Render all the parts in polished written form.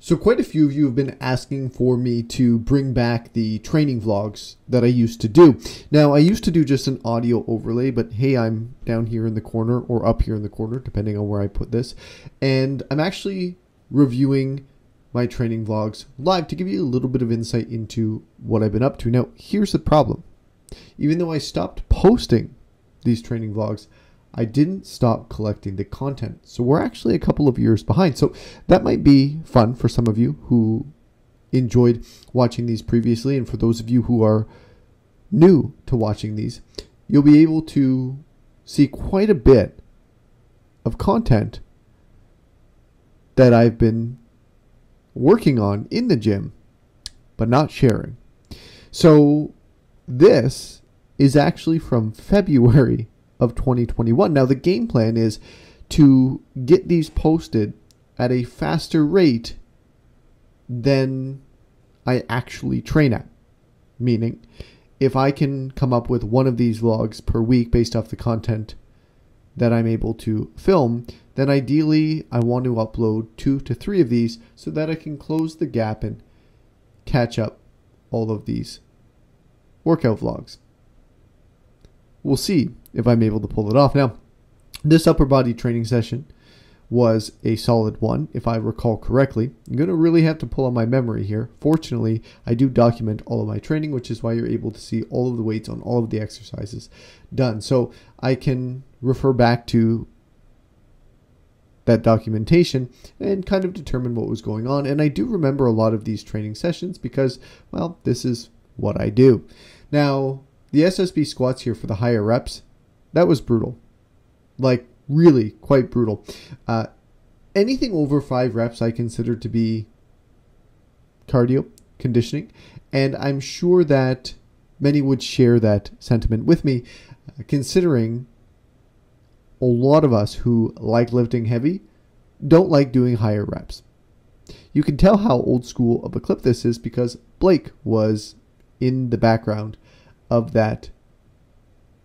So quite a few of you have been asking for me to bring back the training vlogs that I used to do. Now, I used to do just an audio overlay, but hey, I'm down here in the corner or up here in the corner, depending on where I put this. And I'm actually reviewing my training vlogs live to give you a little bit of insight into what I've been up to. Now, here's the problem. Even though I stopped posting these training vlogs, I didn't stop collecting the content. So we're actually a couple of years behind. So that might be fun for some of you who enjoyed watching these previously. And for those of you who are new to watching these, you'll be able to see quite a bit of content that I've been working on in the gym, but not sharing. So this is actually from February of 2021. Now the game plan is to get these posted at a faster rate than I actually train at. Meaning, if I can come up with one of these vlogs per week based off the content that I'm able to film, then ideally I want to upload 2 to 3 of these so that I can close the gap and catch up all of these workout vlogs. We'll see if I'm able to pull it off. Now, this upper body training session was a solid one, if I recall correctly. I'm going to really have to pull on my memory here. Fortunately, I do document all of my training, which is why you're able to see all of the weights on all of the exercises done. So I can refer back to that documentation and kind of determine what was going on. And I do remember a lot of these training sessions because, well, this is what I do. Now, the SSB squats here for the higher reps, that was brutal. Like, really quite brutal. Anything over 5 reps I consider to be cardio, conditioning, and I'm sure that many would share that sentiment with me, considering a lot of us who like lifting heavy don't like doing higher reps. You can tell how old school of a clip this is because Blake was in the background of that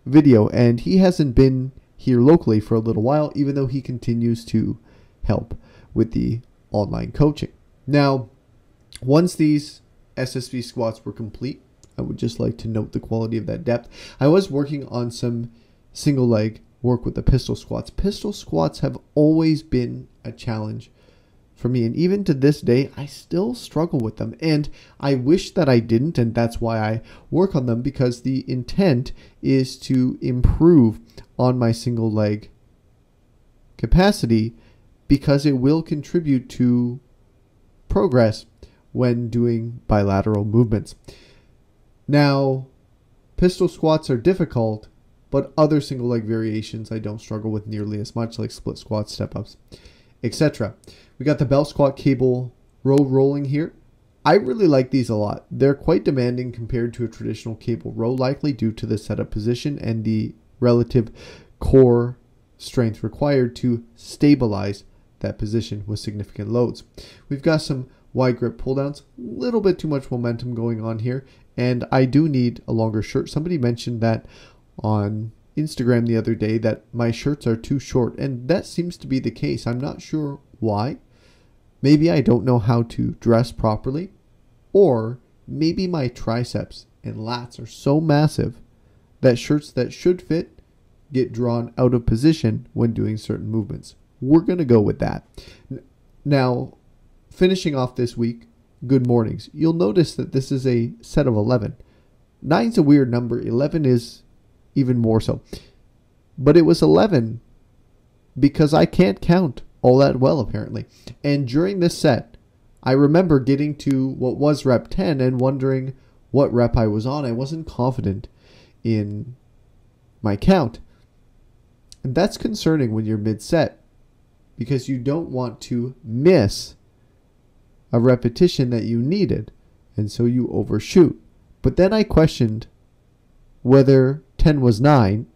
video, and he hasn't been here locally for a little while, even though he continues to help with the online coaching. Now, once these SSB squats were complete, I would just like to note the quality of that depth. I was working on some single leg work with the pistol squats. Pistol squats have always been a challenge for me, and even to this day, I still struggle with them, and I wish that I didn't, and that's why I work on them, because the intent is to improve on my single leg capacity, because it will contribute to progress when doing bilateral movements. Now, pistol squats are difficult, but other single leg variations I don't struggle with nearly as much, like split squats, step ups, etc. We got the belt squat cable row rolling here. I really like these a lot. They're quite demanding compared to a traditional cable row, likely due to the setup position and the relative core strength required to stabilize that position with significant loads. We've got some wide grip pull downs, a little bit too much momentum going on here, and I do need a longer shirt. Somebody mentioned that on Instagram the other day that my shirts are too short, and that seems to be the case. I'm not sure why. Maybe I don't know how to dress properly, or maybe my triceps and lats are so massive that shirts that should fit get drawn out of position when doing certain movements. We're going to go with that. Now, finishing off this week, good mornings. You'll notice that this is a set of 11. 9's a weird number. 11 is even more so. But it was 11 because I can't count all that well, apparently. And during this set, I remember getting to what was rep 10 and wondering what rep I was on. I wasn't confident in my count. And that's concerning when you're mid-set, because you don't want to miss a repetition that you needed, and so you overshoot. But then I questioned whether 10 was 9,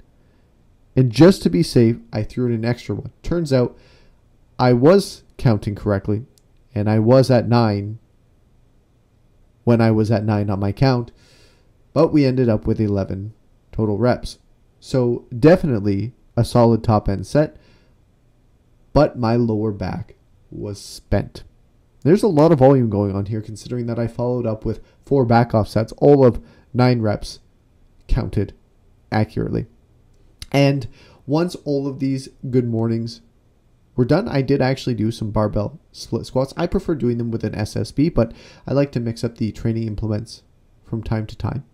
and just to be safe, I threw in an extra one. Turns out I was counting correctly, and I was at 9 when I was at 9 on my count, but we ended up with 11 total reps. So definitely a solid top end set, but my lower back was spent. There's a lot of volume going on here, considering that I followed up with 4 back off sets, all of 9 reps counted accurately. And once all of these good mornings were done, I did actually do some barbell split squats. I prefer doing them with an SSB, but I like to mix up the training implements from time to time.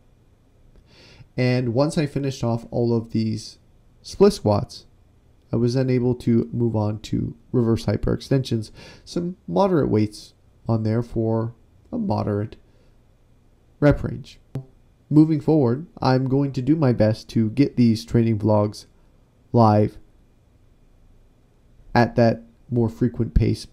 And once I finished off all of these split squats, I was then able to move on to reverse hyperextensions, some moderate weights on there for a moderate rep range. Moving forward, I'm going to do my best to get these training vlogs live at that more frequent pace